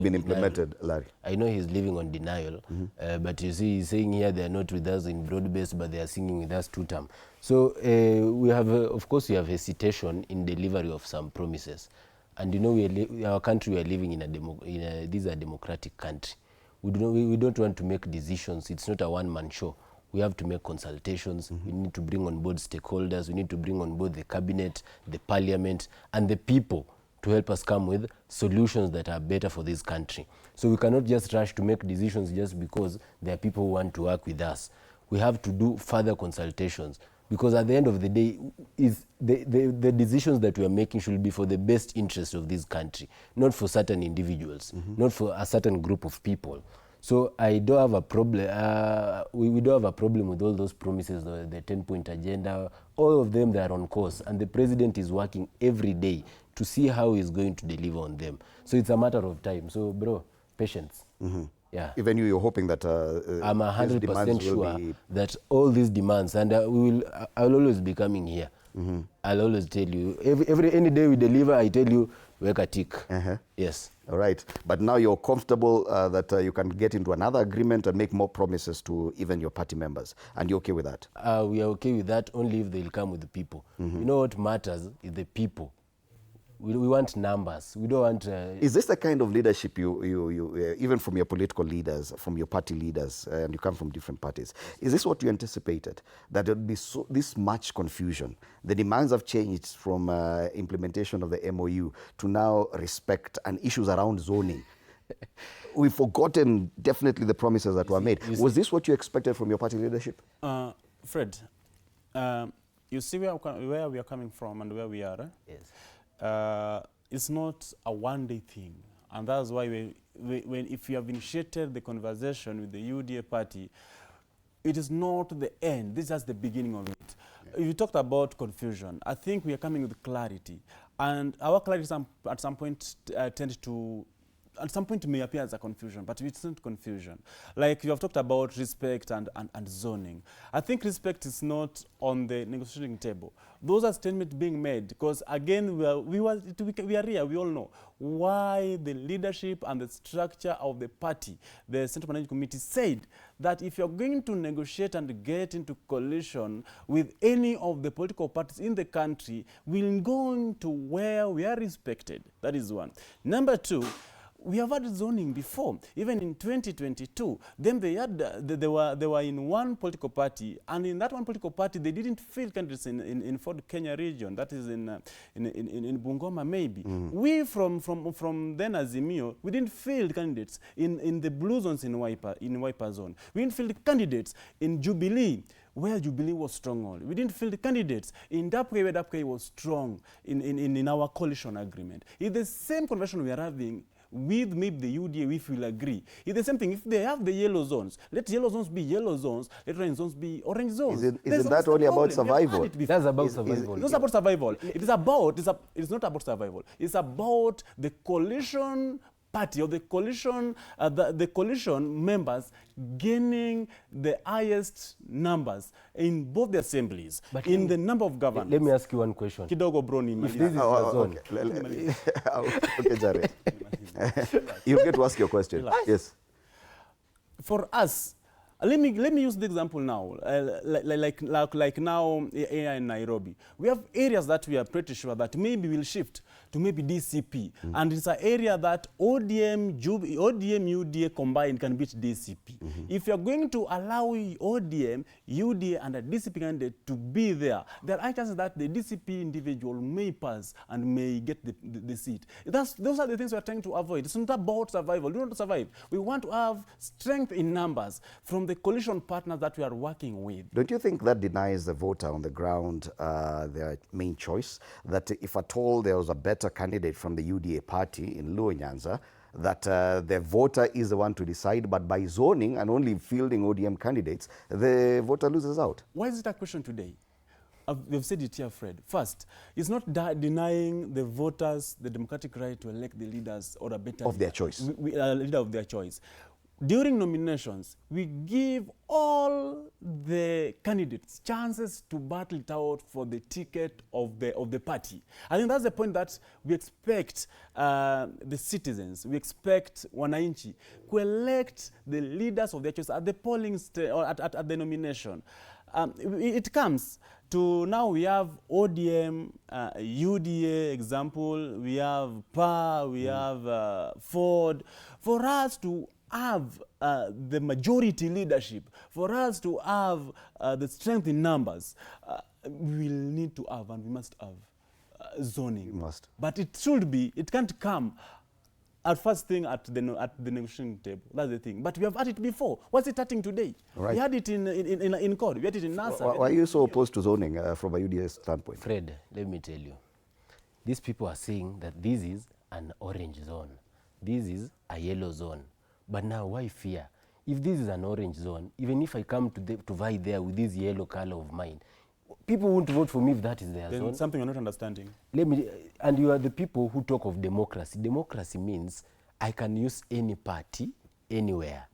been implemented, Larry? I know he's living on denial, but you see, he's saying here they are not with us in broad-based, but they are singing with us two-term. So we have, of course, we have hesitation in delivery of some promises. And you know, our country, we are living in this is a democratic country. We don't want to make decisions. It's not a one-man show. We have to make consultations. We need to bring on board stakeholders. We need to bring on board the cabinet, the parliament, and the people to help us come with solutions that are better for this country. So we cannot just rush to make decisions just because there are people who want to work with us. We have to do further consultations, because at the end of the day, the decisions that we are making should be for the best interest of this country, not for certain individuals, not for a certain group of people. So I don't have a problem. We don't have a problem with all those promises, the 10-point agenda. All of them, they are on course, and the president is working every day to see how he's going to deliver on them. So it's a matter of time. So, bro, patience. Yeah. Even you're hoping that I'm 100% sure that all these demands, and I'll always be coming here. I'll always tell you, any day we deliver, I tell you, work a tick. Yes. All right. But now you're comfortable that you can get into another agreement and make more promises to even your party members. And you're okay with that? We are okay with that only if they'll come with the people. You know what matters is the people. We want numbers. We don't want... Is this the kind of leadership you even from your political leaders, from your party leaders, and you come from different parties, is this what you anticipated? That there would be this much confusion? The demands have changed from implementation of the MOU to now respect and issues around zoning. We've forgotten definitely the promises that were made. Was this what you expected from your party leadership? Fred, you see where we are coming from and where we are? Yes. It's not a one-day thing, and that's why if you have initiated the conversation with the UDA party, it is not the end. This is just the beginning of it. You talked about confusion. I think we are coming with clarity, and our clarity at some point at some point may appear as a confusion, but it's not confusion. Like you have talked about respect and zoning. I think respect is not on the negotiating table. Those are statements being made because, again, we are here, we all know why the leadership and the structure of the party, the Central Management Committee, said that if you're going to negotiate and get into coalition with any of the political parties in the country, we'll go to where we are respected. That is one. Number two, we have had zoning before, even in 2022. Then they were in one political party, and in that one political party, they didn't field candidates in Ford Kenya region. That is in Bungoma, maybe. We from then Azimio, we didn't field candidates in the blue zones in Wiper zone. We didn't field candidates in Jubilee, where Jubilee was stronghold. We didn't field candidates in Dapke, where Dapke was strong in our coalition agreement. It's the same conversation we are having with maybe the UDA, if we'll agree. It's the same thing. If they have the yellow zones, let yellow zones be yellow zones, let orange zones be orange zones. Isn't that only about survival? That's about survival. It's not about survival. It's not about survival. It's about the coalition party or the coalition members gaining the highest numbers in both the assemblies, but in the number of governors. Let me ask you one question. Kidogo Broni. If this is a zone. Okay, Jared. You get to ask your question. Yes. For us, let me use the example now, like now in Nairobi. We have areas that we are pretty sure that maybe will shift to maybe DCP. And it's an area that ODM, UDA combined can beat DCP. If you're going to allow ODM, UDA, and a DCP candidate to be there are chances that the DCP individual may pass and may get the seat. Those are the things we're trying to avoid. It's not about survival. We don't want to survive. We want to have strength in numbers from the coalition partners that we are working with. Don't you think that denies the voter on the ground their main choice? That if at all there was a better candidate from the UDA party in Luo Nyanza, that the voter is the one to decide, but by zoning and only fielding ODM candidates, the voter loses out. Why is it a question today? We've said it here, Fred. First, it's not denying the voters the democratic right to elect the leaders or a better of their choice. Leader of their choice. during nominations, we give all the candidates chances to battle it out for the ticket of the party. I think that's the point that we expect the citizens, we expect wananchi to elect the leaders of their choice at the polling or at the nomination. It comes to now we have ODM, UDA example, we have PA, we have Ford. For us to have the majority leadership, for us to have the strength in numbers, we will need to have, and we must have, zoning. You must. But it should be, it can't come at first thing at the negotiating table. That's the thing. But we have had it before. What's it starting today? Right. We had it in court. We had it in NASA. Why are you so opposed to zoning from a UDA standpoint? Fred, let me tell you. These people are saying that this is an orange zone. This is a yellow zone. But now, why fear? If this is an orange zone, even if I come to vie there with this yellow color of mine, people won't vote for me if that is their Then zone. something you're not understanding. And you are the people who talk of democracy. Democracy means I can use any party anywhere.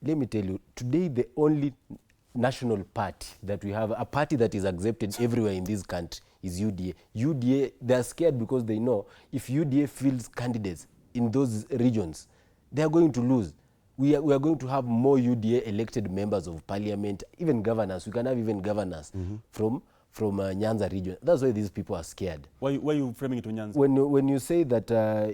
Let me tell you, today the only national party that we have, a party that is accepted everywhere in this country, is UDA. UDA, they're scared because they know if UDA fields candidates in those regions, they are going to lose. We are going to have more UDA elected members of parliament, even governors. We can have even governors from Nyanza region. That's why these people are scared. Why are you framing it to Nyanza? When you say that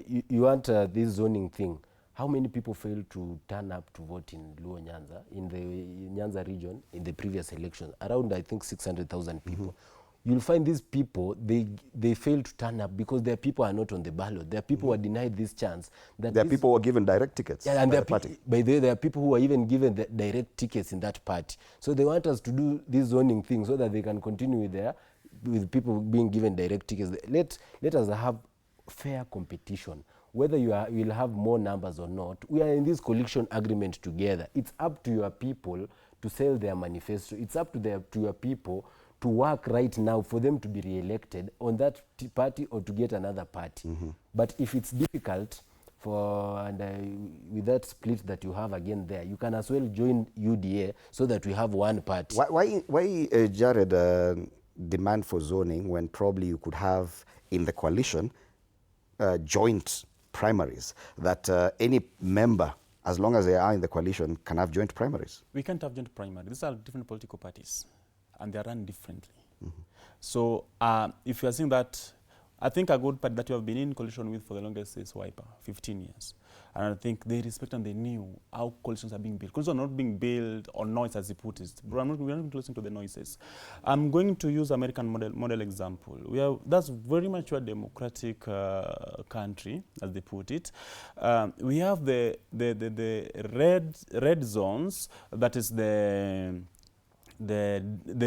you want this zoning thing, how many people failed to turn up to vote in Luo Nyanza, in the Nyanza region, in the previous election? Around, I think, 600,000 people. You'll find these people, they fail to turn up because their people are not on the ballot. Their people were denied this chance. That There are people who are given direct tickets and by the party. by the way, there are people who are even given the direct tickets in that party. So they want us to do this zoning thing so that they can continue with people being given direct tickets. Let us have fair competition. Whether you'll have more numbers or not, we are in this coalition agreement together. It's up to your people to sell their manifesto. It's up to your people to work right now for them to be re-elected on that party or to get another party. But if it's difficult with that split that you have again there, you can as well join UDA so that we have one party. Why Jared, demand for zoning when probably you could have in the coalition joint primaries, that any member, as long as they are in the coalition, can have joint primaries? We can't have joint primaries. These are different political parties, and they are run differently. So if you are saying that, I think a good party that you have been in coalition with for the longest is Wiper, 15 years. And I think they respect and they knew how coalitions are being built. Coalitions are not being built on noise, as they put it. We're not going to listen to the noises. I'm going to use American model example. That's very much a democratic country, as they put it. We have the red zones, that is the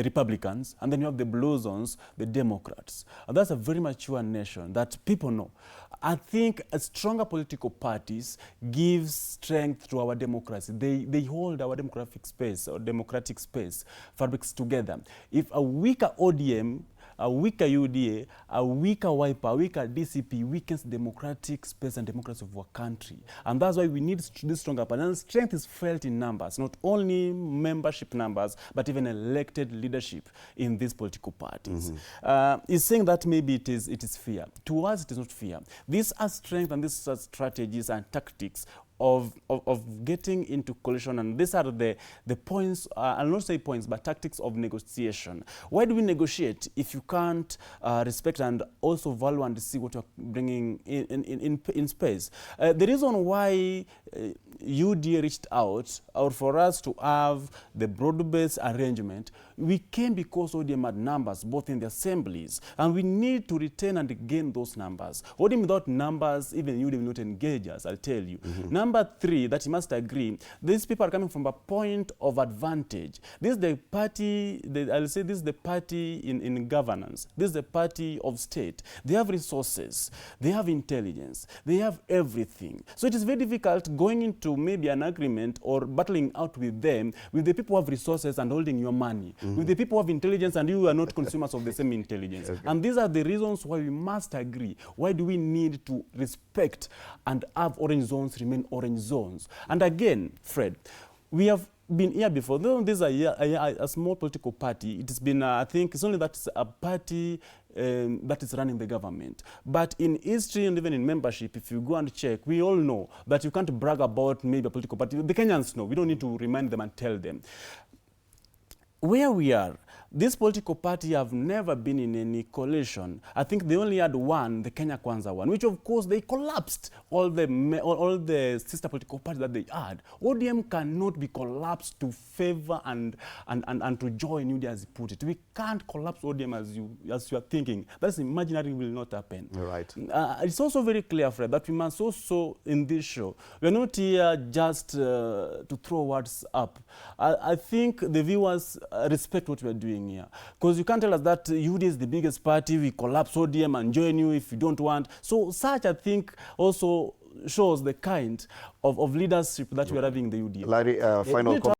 Republicans, and then you have the blue zones, the Democrats. And that's a very mature nation that people know. I think a stronger political parties give strength to our democracy. They hold our democratic space or democratic space fabrics together. If a weaker ODM, a weaker UDA, a weaker Wiper, a weaker DCP weakens democratic space and democracy of our country. And that's why we need this stronger party. And strength is felt in numbers, not only membership numbers, but even elected leadership in these political parties. He's saying that maybe it is fear. To us, it is not fear. These are strength and these are strategies and tactics of getting into coalition, and these are the points, I'll not say points, but tactics of negotiation. Why do we negotiate if you can't respect and also value and see what you're bringing in space? The reason why UDA reached out, or for us to have the broad-based arrangement, we came because ODM had numbers both in the assemblies, and we need to retain and gain those numbers. ODM without numbers, even UDA will not engage us, I'll tell you. Number three, that you must agree, these people are coming from a point of advantage. This is the party, I'll say this is the party in governance. This is the party of state. They have resources, they have intelligence, they have everything. So it is very difficult going into to maybe an agreement or battling out with them, with the people who have resources and holding your money, with the people who have intelligence and you are not consumers of the same intelligence. Okay. And these are the reasons why we must agree. Why do we need to respect and have orange zones remain orange zones? And again, Fred, we have been here before. Though this is a small political party, it has been, I think, it's only that it's a party that is running the government. But in history and even in membership, if you go and check, we all know that you can't brag about maybe a political party. The Kenyans know. We don't need to remind them and tell them. Where we are, this political party have never been in any coalition. I think they only had one, the Kenya Kwanza one, which of course they collapsed all the sister political parties that they had. ODM cannot be collapsed to favor and to join UDA, as you put it. We can't collapse ODM as you are thinking. That's imaginary, will not happen. Right. It's also very clear, Fred, that we must also, in this show, we're not here just to throw words up. I think the viewers respect what we're doing here. Because you can't tell us that UDA is the biggest party, we collapse ODM and join you if you don't want. So such, I think, also shows the kind of leadership that we are having in the UDA. Larry, final comment.